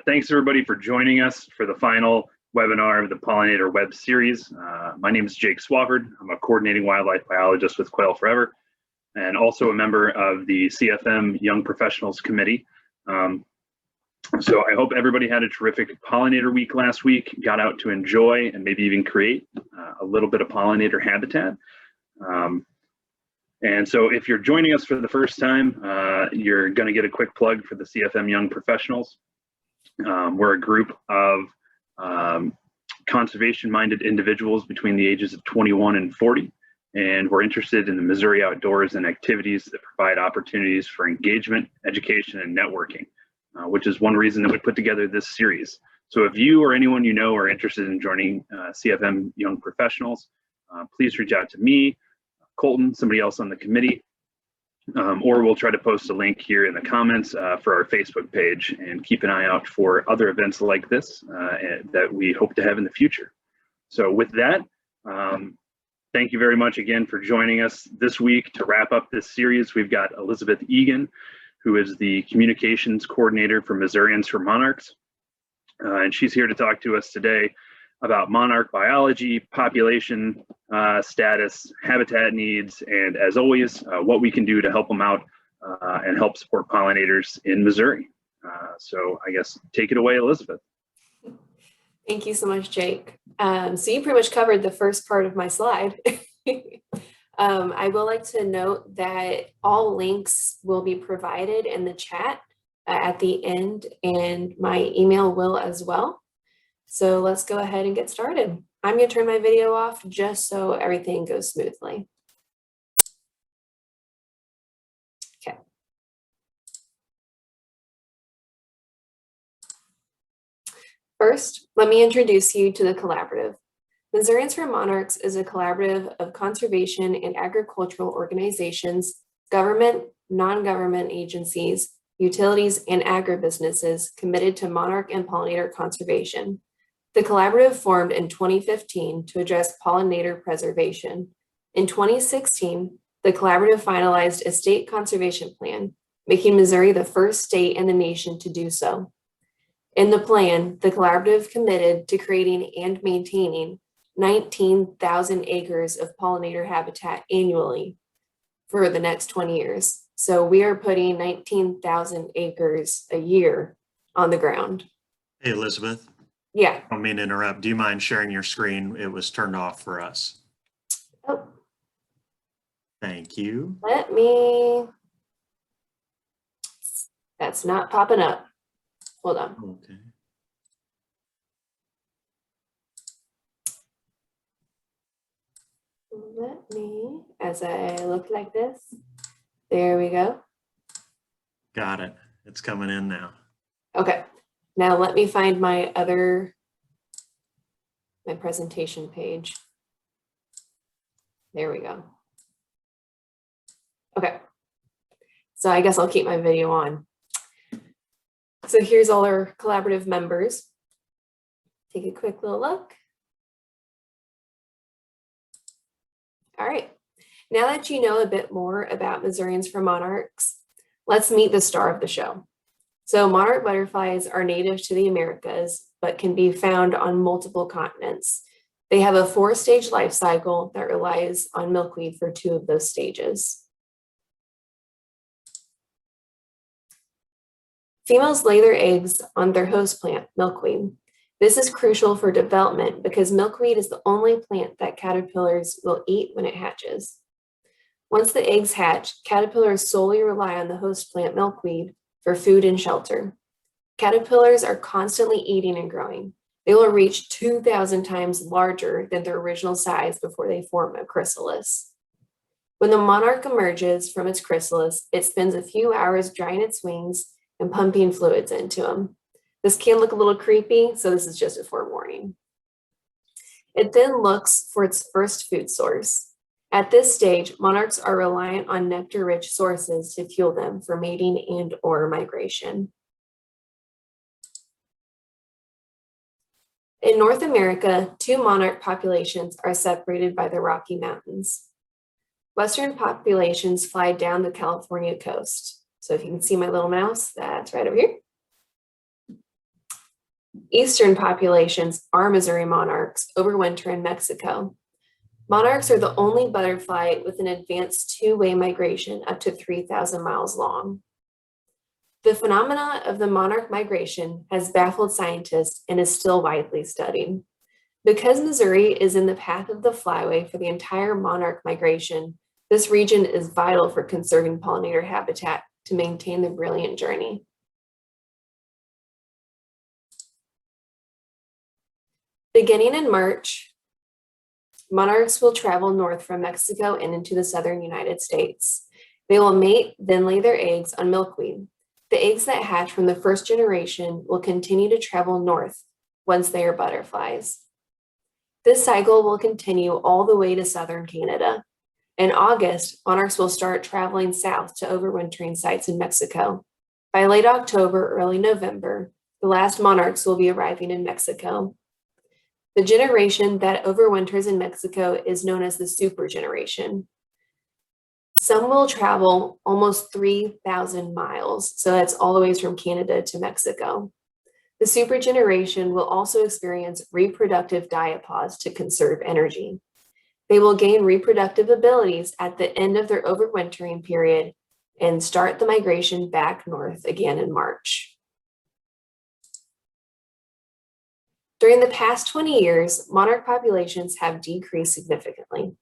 Thanks everybody for joining us for the final webinar of the Pollinator web series. My name is Jake Swafford. I'm a coordinating wildlife biologist with Quail Forever and also a member of the CFM Young Professionals Committee. So I hope everybody had a terrific pollinator week last week, got out to enjoy and maybe even create a little bit of pollinator habitat. And so if you're joining us for the first time, you're going to get a quick plug for the CFM Young Professionals. We're a group of conservation-minded individuals between the ages of 21 and 40, and we're interested in the Missouri outdoors and activities that provide opportunities for engagement, education, and networking, which is one reason that we put together this series. So if you or anyone you know are interested in joining CFM Young Professionals, please reach out to me, Colton, somebody else on the committee, or we'll try to post a link here in the comments for our Facebook page, and keep an eye out for other events like this that we hope to have in the future. So with that, thank you very much again for joining us this week. To wrap up this series, we've got Elizabeth Egan, who is the communications coordinator for Missourians for Monarchs. And she's here to talk to us today about monarch biology, population status, habitat needs, and as always, what we can do to help them out and help support pollinators in Missouri. So I guess take it away, Elizabeth. Thank you so much, Jake. So you pretty much covered the first part of my slide. I will like to note that all links will be provided in the chat at the end, and my email will as well. So let's go ahead and get started. I'm going to turn my video off just so everything goes smoothly. Okay. First, let me introduce you to the collaborative. Missourians for Monarchs is a collaborative of conservation and agricultural organizations, government, non-government agencies, utilities, and agribusinesses committed to monarch and pollinator conservation. The collaborative formed in 2015 to address pollinator preservation. In 2016, the collaborative finalized a state conservation plan, making Missouri the first state in the nation to do so. In the plan, the collaborative committed to creating and maintaining 19,000 acres of pollinator habitat annually for the next 20 years. So we are putting 19,000 acres a year on the ground. Hey, Elizabeth. Yeah. I don't mean to interrupt. Do you mind sharing your screen? It was turned off for us. Oh. Thank you. Let me. That's not popping up. Hold on. Okay. Let me, as I look like this. There we go. Got it. It's coming in now. Okay. Now let me find my presentation page. There we go. Okay. So I guess I'll keep my video on. So here's all our collaborative members. Take a quick little look. All right. Now that you know a bit more about Missourians for Monarchs, let's meet the star of the show. So monarch butterflies are native to the Americas, but can be found on multiple continents. They have a 4-stage life cycle that relies on milkweed for 2 of those stages. Females lay their eggs on their host plant, milkweed. This is crucial for development because milkweed is the only plant that caterpillars will eat when it hatches. Once the eggs hatch, caterpillars solely rely on the host plant milkweed for food and shelter. Caterpillars are constantly eating and growing. They will reach 2,000 times larger than their original size before they form a chrysalis. When the monarch emerges from its chrysalis, it spends a few hours drying its wings and pumping fluids into them. This can look a little creepy, so this is just a forewarning. It then looks for its first food source. At this stage, monarchs are reliant on nectar-rich sources to fuel them for mating and/or migration. In North America, 2 monarch populations are separated by the Rocky Mountains. Western populations fly down the California coast. So if you can see my little mouse, that's right over here. Eastern populations are Missouri monarchs overwinter in Mexico. Monarchs are the only butterfly with an advanced two-way migration up to 3,000 miles long. The phenomena of the monarch migration has baffled scientists and is still widely studied. Because Missouri is in the path of the flyway for the entire monarch migration, this region is vital for conserving pollinator habitat to maintain the brilliant journey. Beginning in March, monarchs will travel north from Mexico and into the southern United States. They will mate, then lay their eggs on milkweed. The eggs that hatch from the first generation will continue to travel north once they are butterflies. This cycle will continue all the way to southern Canada. In August, monarchs will start traveling south to overwintering sites in Mexico. By late October, early November, the last monarchs will be arriving in Mexico. The generation that overwinters in Mexico is known as the super generation. Some will travel almost 3,000 miles, so that's all the way from Canada to Mexico. The super generation will also experience reproductive diapause to conserve energy. They will gain reproductive abilities at the end of their overwintering period and start the migration back north again in March. During the past 20 years, monarch populations have decreased significantly.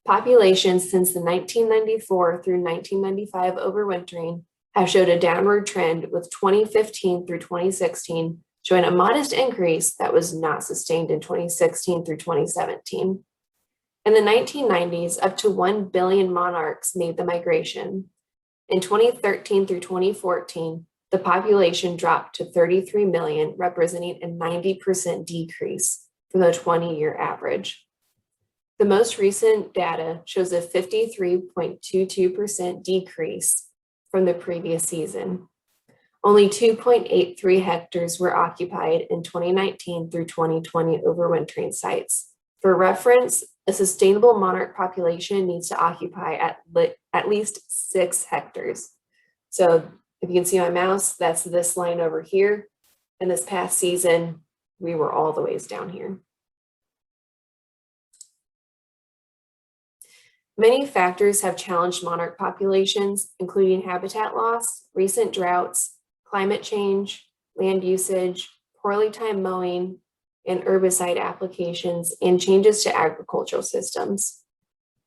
Populations since the 1994 through 1995 overwintering have showed a downward trend, with 2015 through 2016 showing a modest increase that was not sustained in 2016 through 2017. In the 1990s, up to 1 billion monarchs made the migration. In 2013 through 2014, the population dropped to 33 million, representing a 90% decrease from the 20-year average. The most recent data shows a 53.22% decrease from the previous season. Only 2.83 hectares were occupied in 2019 through 2020 overwintering sites. For reference, a sustainable monarch population needs to occupy at least 6 hectares. So if you can see my mouse, that's this line over here. And this past season, we were all the ways down here. Many factors have challenged monarch populations, including habitat loss, recent droughts, climate change, land usage, poorly timed mowing, and herbicide applications, and changes to agricultural systems.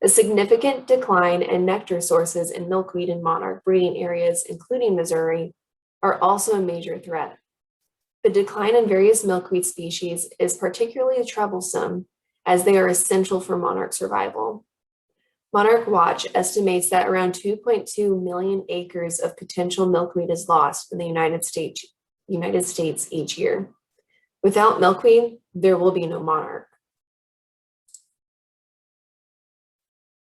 A significant decline in nectar sources in milkweed and monarch breeding areas, including Missouri, are also a major threat. The decline in various milkweed species is particularly troublesome, as they are essential for monarch survival. Monarch Watch estimates that around 2.2 million acres of potential milkweed is lost in the United States each year. Without milkweed, there will be no monarch.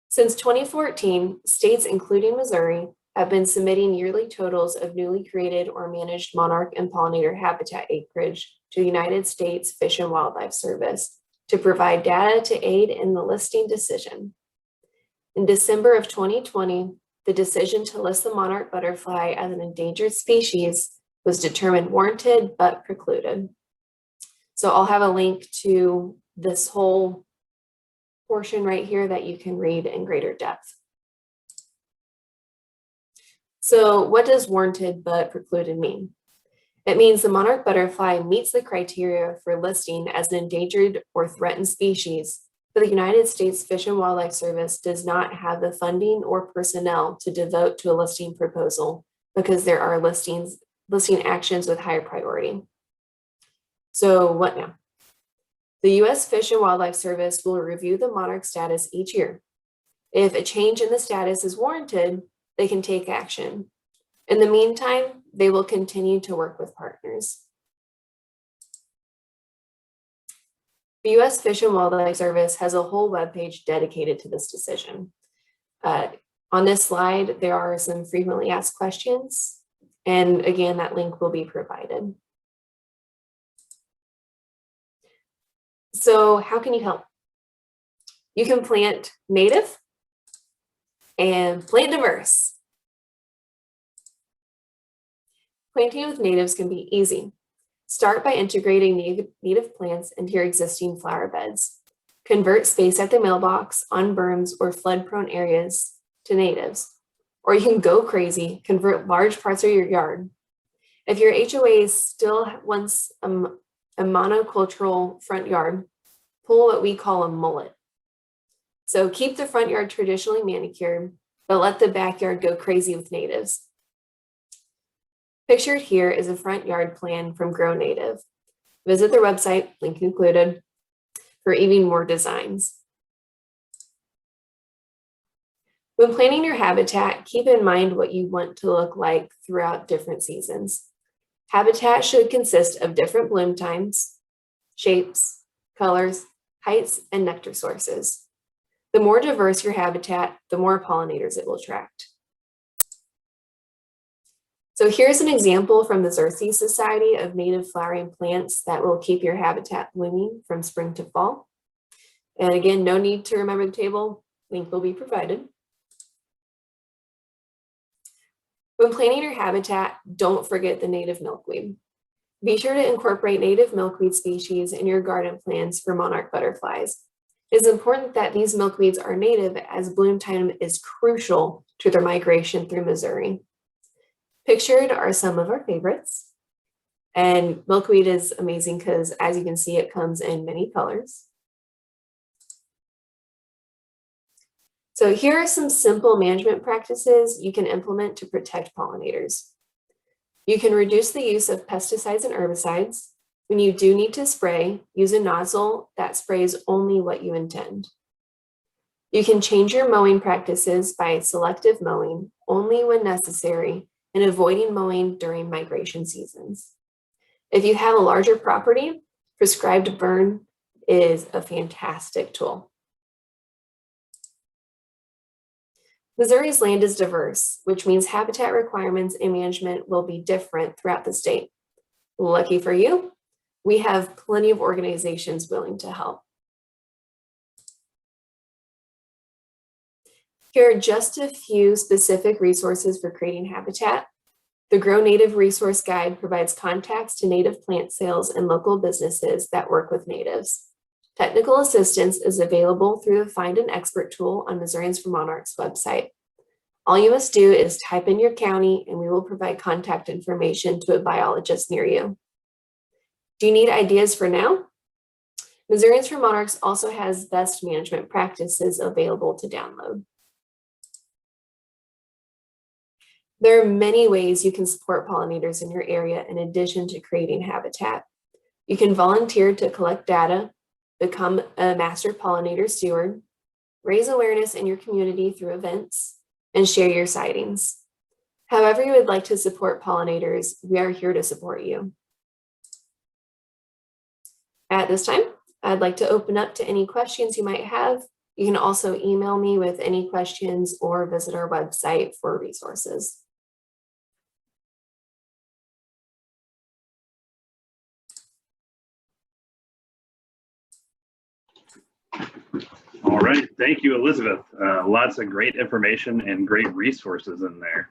Since 2014, states, including Missouri, have been submitting yearly totals of newly created or managed monarch and pollinator habitat acreage to the United States Fish and Wildlife Service to provide data to aid in the listing decision. In December of 2020, the decision to list the monarch butterfly as an endangered species was determined warranted but precluded. So I'll have a link to this whole portion right here that you can read in greater depth. So what does warranted but precluded mean? It means the monarch butterfly meets the criteria for listing as an endangered or threatened species, but the United States Fish and Wildlife Service does not have the funding or personnel to devote to a listing proposal because there are listing actions with higher priority. So what now? The U.S. Fish and Wildlife Service will review the monarch status each year. If a change in the status is warranted, they can take action. In the meantime, they will continue to work with partners. The U.S. Fish and Wildlife Service has a whole webpage dedicated to this decision. On this slide, there are some frequently asked questions, and again, that link will be provided. So how can you help? You can plant native and plant diverse. Planting with natives can be easy. Start by integrating native plants into your existing flower beds. Convert space at the mailbox, on berms, or flood-prone areas to natives. Or you can go crazy, convert large parts of your yard. If your HOA still wants a monocultural front yard, pull what we call a mullet. So keep the front yard traditionally manicured, but let the backyard go crazy with natives. Pictured here is a front yard plan from Grow Native. Visit their website, link included, for even more designs. When planning your habitat, keep in mind what you want to look like throughout different seasons. Habitat should consist of different bloom times, shapes, colors, heights, and nectar sources. The more diverse your habitat, the more pollinators it will attract. So here's an example from the Xerces Society of native flowering plants that will keep your habitat blooming from spring to fall. And again, no need to remember the table, link will be provided. When planning your habitat, don't forget the native milkweed. Be sure to incorporate native milkweed species in your garden plans for monarch butterflies. It is important that these milkweeds are native as bloom time is crucial to their migration through Missouri. Pictured are some of our favorites. And milkweed is amazing because, as you can see, it comes in many colors. So here are some simple management practices you can implement to protect pollinators. You can reduce the use of pesticides and herbicides. When you do need to spray, use a nozzle that sprays only what you intend. You can change your mowing practices by selective mowing only when necessary and avoiding mowing during migration seasons. If you have a larger property, prescribed burn is a fantastic tool. Missouri's land is diverse, which means habitat requirements and management will be different throughout the state. Lucky for you, we have plenty of organizations willing to help. Here are just a few specific resources for creating habitat. The Grow Native Resource Guide provides contacts to native plant sales and local businesses that work with natives. Technical assistance is available through the Find an Expert tool on Missourians for Monarchs website. All you must do is type in your county and we will provide contact information to a biologist near you. Do you need ideas for now? Missourians for Monarchs also has best management practices available to download. There are many ways you can support pollinators in your area in addition to creating habitat. You can volunteer to collect data, become a master pollinator steward, raise awareness in your community through events, and share your sightings. However you would like to support pollinators, we are here to support you. At this time, I'd like to open up to any questions you might have. You can also email me with any questions or visit our website for resources. All right, thank you, Elizabeth. Lots of great information and great resources in there.